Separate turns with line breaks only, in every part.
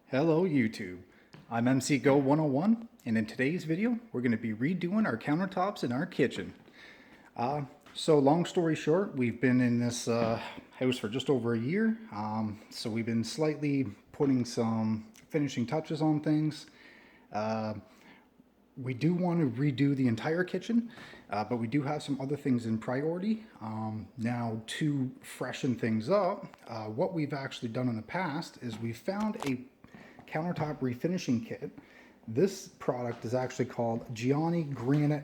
Hello YouTube, I'm MC Go 101 and in today's video we're going to be redoing our countertops in our kitchen. So long story short, we've been in this house for just over a year, so we've been slightly putting some finishing touches on things. We do want to redo the entire kitchen, but we do have some other things in priority. Now, to freshen things up, what we've actually done in the past is we found a countertop refinishing kit. This product is actually called Giani Granite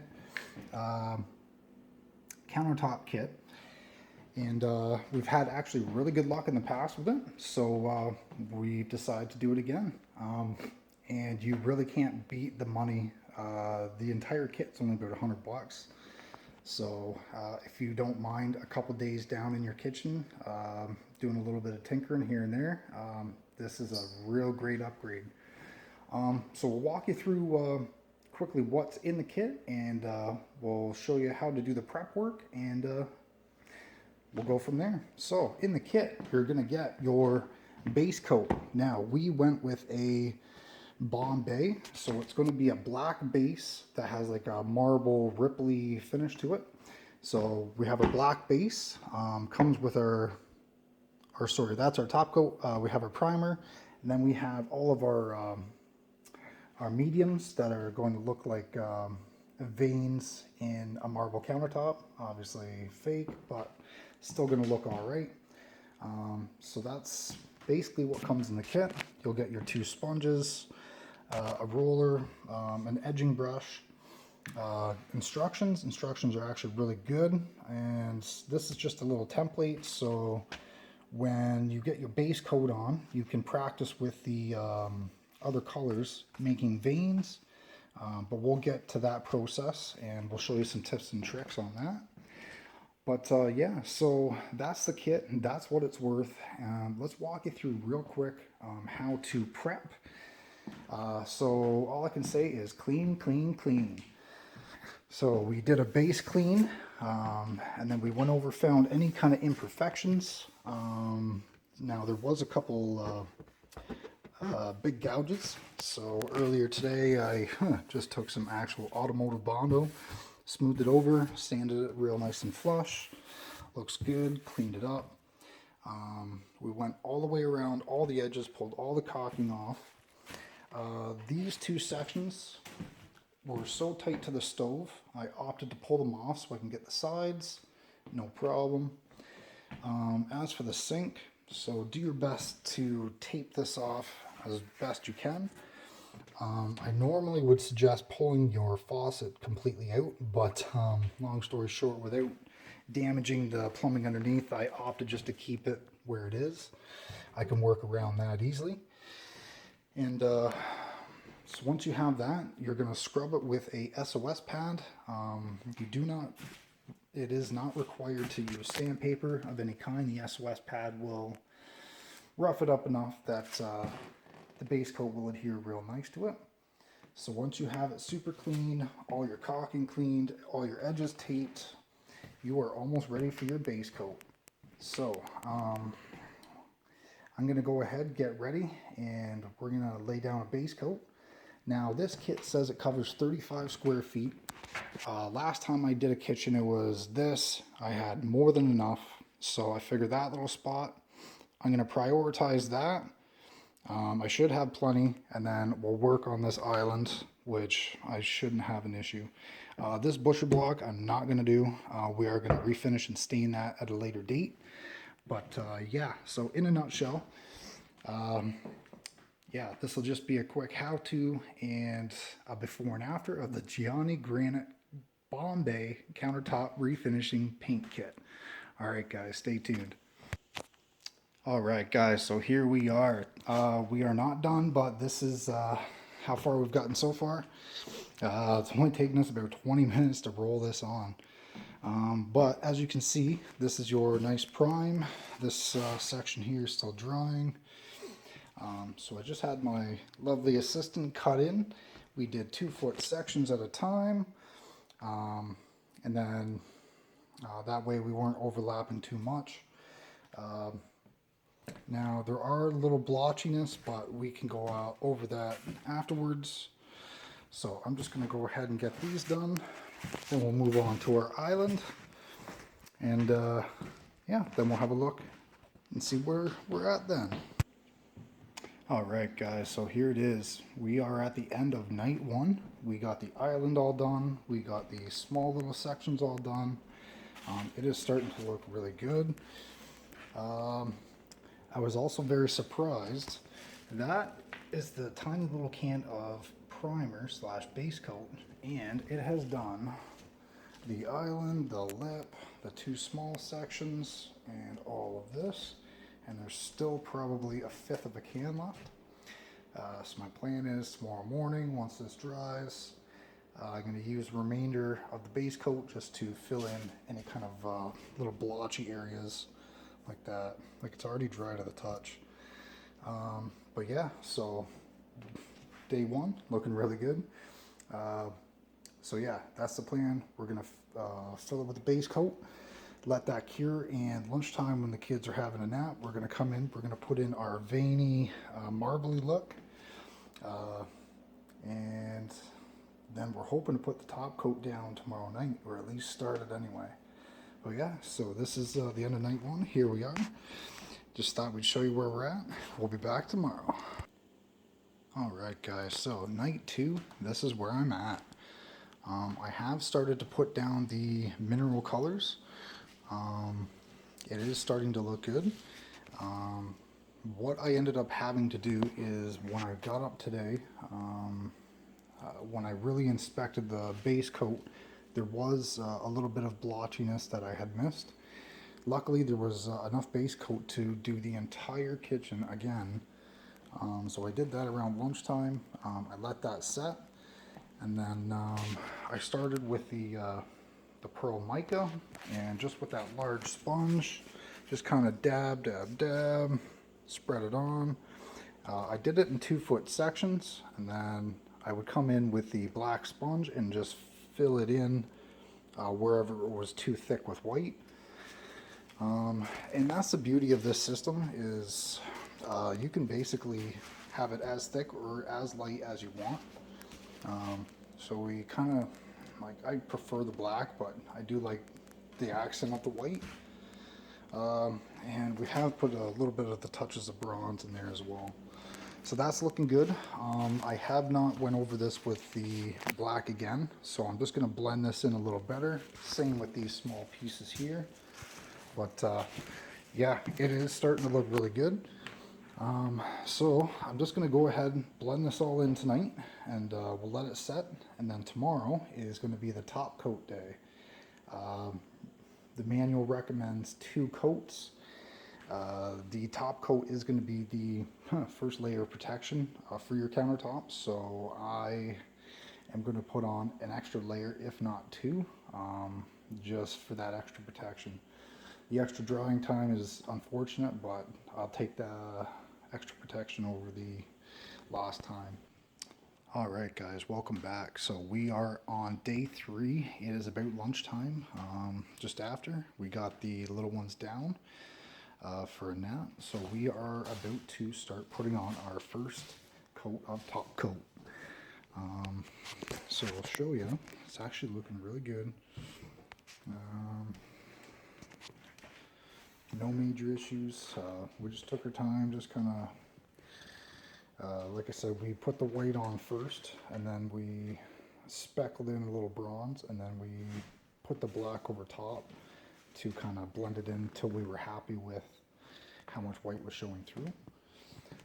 Countertop Kit. And we've had actually really good luck in the past with it, so we've decided to do it again. And you really can't beat the money. The entire kit's only about $100. So if you don't mind a couple days down in your kitchen, doing a little bit of tinkering here and there, this is a real great upgrade. So we'll walk you through quickly what's in the kit, and we'll show you how to do the prep work, and we'll go from there. So in the kit, you're going to get your base coat. Now we went with a Bombay, so it's going to be a black base that has like a marble ripply finish to it. So we have a black base, comes with that's our top coat. We have our primer, and then we have all of our mediums that are going to look like veins in a marble countertop. Obviously fake, but still going to look all right. So that's basically what comes in the kit. You'll get your two sponges, a roller, an edging brush, instructions. Instructions are actually really good, and this is just a little template, so when you get your base coat on, you can practice with the other colors making veins, but we'll get to that process and we'll show you some tips and tricks on that. But yeah, so that's the kit and that's what it's worth. Let's walk you through real quick how to prep. So all I can say is clean, clean, clean. So we did a base clean, and then we went over, found any kind of imperfections. Now there was a couple big gouges. So earlier today I just took some actual automotive Bondo, smoothed it over, sanded it real nice and flush. Looks good, cleaned it up. We went all the way around all the edges, pulled all the caulking off. These two sections were so tight to the stove, I opted to pull them off so I can get the sides, no problem. As for the sink, so do your best to tape this off as best you can. I normally would suggest pulling your faucet completely out, but long story short, without damaging the plumbing underneath, I opted just to keep it where it is. I can work around that easily. And so once you have that, you're going to scrub it with a SOS pad. It is not required to use sandpaper of any kind. The SOS pad will rough it up enough that the base coat will adhere real nice to it. So once you have it super clean, all your caulking cleaned, all your edges taped, you are almost ready for your base coat. So I'm going to go ahead, get ready, and we're going to lay down a base coat. Now this kit says it covers 35 square feet. Last time I did a kitchen, it was this. I had more than enough, so I figured that little spot, I'm going to prioritize that. I should have plenty, and then we'll work on this island, which I shouldn't have an issue. This butcher block I'm not going to do. We are going to refinish and stain that at a later date. But yeah, so in a nutshell, yeah, this will just be a quick how-to and a before and after of the Giani Granite Bombay Countertop Refinishing Paint Kit. All right, guys, stay tuned. All right, guys, so here we are. We are not done, but this is how far we've gotten so far. It's only taken us about 20 minutes to roll this on. But as you can see, this is your nice prime. This section here is still drying. So I just had my lovely assistant cut in. We did 2-foot sections at a time. And then that way we weren't overlapping too much. Now there are a little blotchiness, but we can go over that afterwards. So I'm just going to go ahead and get these done. Then we'll move on to our island. And yeah, then we'll have a look and see where we're at then. Alright guys, so here it is. We are at the end of night one. We got the island all done. We got the small little sections all done. It is starting to look really good. I was also very surprised. That is the tiny little can of primer slash base coat, and it has done the island, the lip, the two small sections, and all of this. And there's still probably a fifth of a can left. So my plan is tomorrow morning, once this dries, I'm going to use the remainder of the base coat just to fill in any kind of little blotchy areas like that. Like, it's already dry to the touch. But yeah, so day one, looking really good. So yeah, that's the plan. We're going to fill it with the base coat, let that cure, and lunchtime when the kids are having a nap, we're going to come in, we're going to put in our veiny, marbly look. And then we're hoping to put the top coat down tomorrow night, or at least start it anyway. But yeah, so this is the end of night one. Here we are. Just thought we'd show you where we're at. We'll be back tomorrow. Alright guys, so night two, this is where I'm at. I have started to put down the mineral colors. It is starting to look good. What I ended up having to do is, when I got up today, when I really inspected the base coat, there was a little bit of blotchiness that I had missed. Luckily there was enough base coat to do the entire kitchen again. So I did that around lunchtime. I let that set, and then I started with the pearl mica, and just with that large sponge, just kind of dab, dab, dab, spread it on. I did it in 2-foot sections, and then I would come in with the black sponge and just fill it in wherever it was too thick with white. And that's the beauty of this system, is you can basically have it as thick or as light as you want. So we kind of, like, I prefer the black, but I do like the accent of the white. And we have put a little bit of the touches of bronze in there as well. So that's looking good. I have not went over this with the black again, so I'm just going to blend this in a little better. Same with these small pieces here. But yeah, it is starting to look really good. So I'm just going to go ahead and blend this all in tonight, and we'll let it set. And then tomorrow is going to be the top coat day. The manual recommends 2 coats. The top coat is going to be the first layer of protection for your countertops, so I am going to put on an extra layer, if not 2, just for that extra protection. The extra drying time is unfortunate, but I'll take the extra protection over the last time. Alright guys, welcome back. So we are on day 3. It is about lunchtime, just after. We got the little ones down for a nap. So we are about to start putting on our first coat of top coat. So I'll show you. It's actually looking really good. No major issues. We just took our time, just kind of, like I said, we put the white on first, and then we speckled in a little bronze, and then we put the black over top to kind of blend it in until we were happy with how much white was showing through.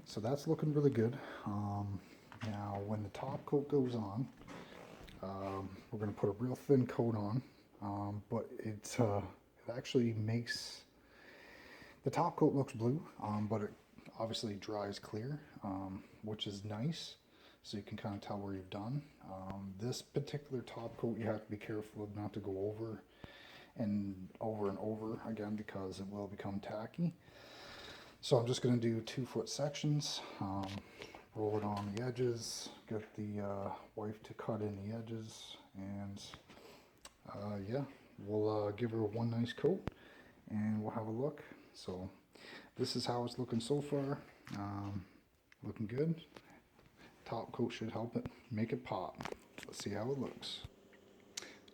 So that's looking really good. Now when the top coat goes on, we're going to put a real thin coat on, but it actually makes the top coat looks blue, but it obviously dries clear, which is nice, so you can kind of tell where you've done. This particular top coat you have to be careful of not to go over and over again, because it will become tacky. So I'm just going to do 2-foot sections, roll it on the edges, get the wife to cut in the edges, and yeah, we'll give her one nice coat and we'll have a look. So this is how it's looking so far. Looking good. Top coat should help it make it pop. Let's see how it looks.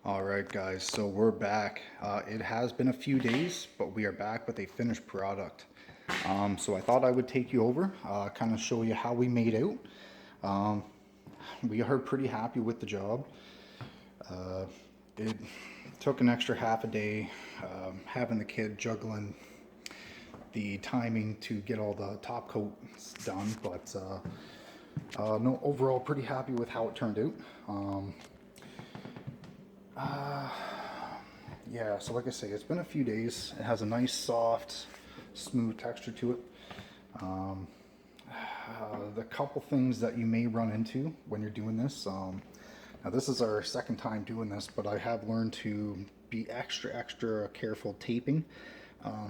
Alright guys, so we're back. It has been a few days, but we are back with a finished product. So I thought I would take you over, kind of show you how we made out. We are pretty happy with the job. It took an extra half a day, having the kid juggling the timing to get all the top coats done, but no, overall pretty happy with how it turned out. Yeah, so like I say, it's been a few days. It has a nice soft smooth texture to it. The couple things that you may run into when you're doing this, now this is our second time doing this, but I have learned to be extra careful taping.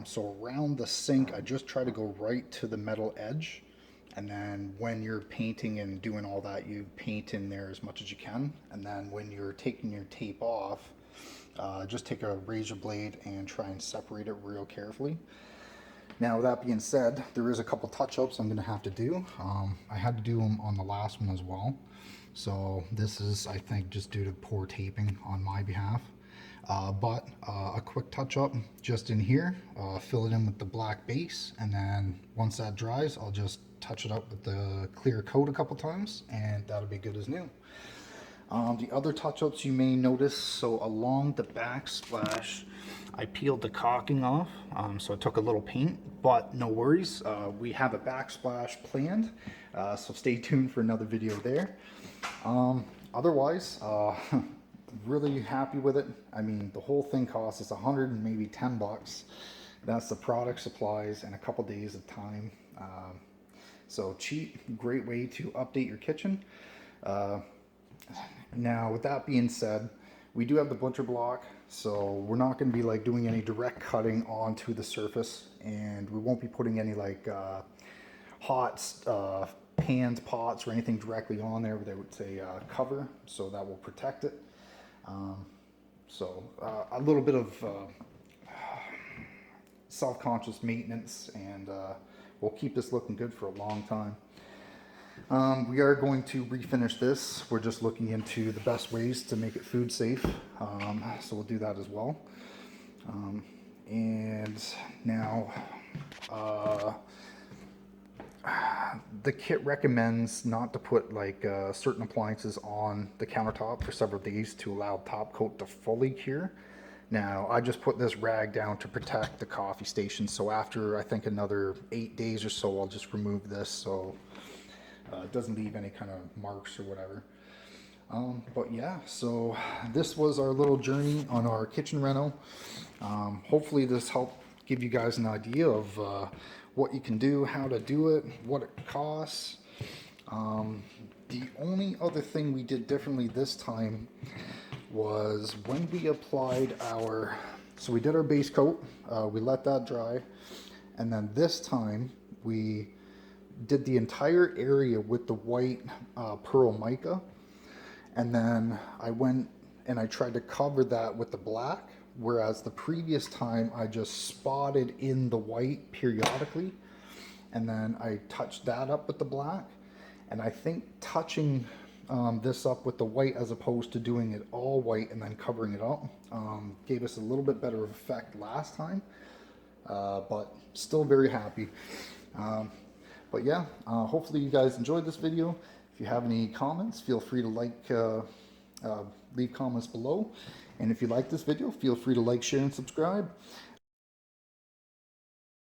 So around the sink, I just try to go right to the metal edge, and then when you're painting and doing all that, you paint in there as much as you can, and then when you're taking your tape off, just take a razor blade and try and separate it real carefully. Now, with that being said, there is a couple touch-ups I'm going to have to do. I had to do them on the last one as well, so this is, I think, just due to poor taping on my behalf. But a quick touch-up just in here, fill it in with the black base, and then once that dries, I'll just touch it up with the clear coat a couple times, and that'll be good as new. The other touch-ups you may notice, so along the backsplash, I peeled the caulking off, so I took a little paint, but no worries, we have a backsplash planned, so stay tuned for another video there. Otherwise, really happy with it. I mean, the whole thing costs us 100 and maybe 10 bucks. That's the product, supplies, and a couple days of time. So cheap, great way to update your kitchen. Now, with that being said, we do have the butcher block, so we're not going to be like doing any direct cutting onto the surface, and we won't be putting any like hot pans, pots, or anything directly on there with a cover, so that will protect it. So a little bit of self-conscious maintenance, and we'll keep this looking good for a long time. We are going to refinish this. We're just looking into the best ways to make it food safe, so we'll do that as well. And now the kit recommends not to put like certain appliances on the countertop for several days to allow top coat to fully cure. Now, I just put this rag down to protect the coffee station, so after I think another 8 days or so, I'll just remove this so it doesn't leave any kind of marks or whatever. But yeah, so this was our little journey on our kitchen reno. Hopefully this helped give you guys an idea of what you can do, how to do it, what it costs. The only other thing we did differently this time was when we applied so we did our base coat, we let that dry, and then this time we did the entire area with the white pearl mica, and then I went and I tried to cover that with the black, whereas the previous time I just spotted in the white periodically, and then I touched that up with the black. And I think touching this up with the white as opposed to doing it all white and then covering it up gave us a little bit better effect last time, but still very happy. But yeah, hopefully you guys enjoyed this video. If you have any comments, feel free to leave comments below. And if you like this video, feel free to like, share, and subscribe.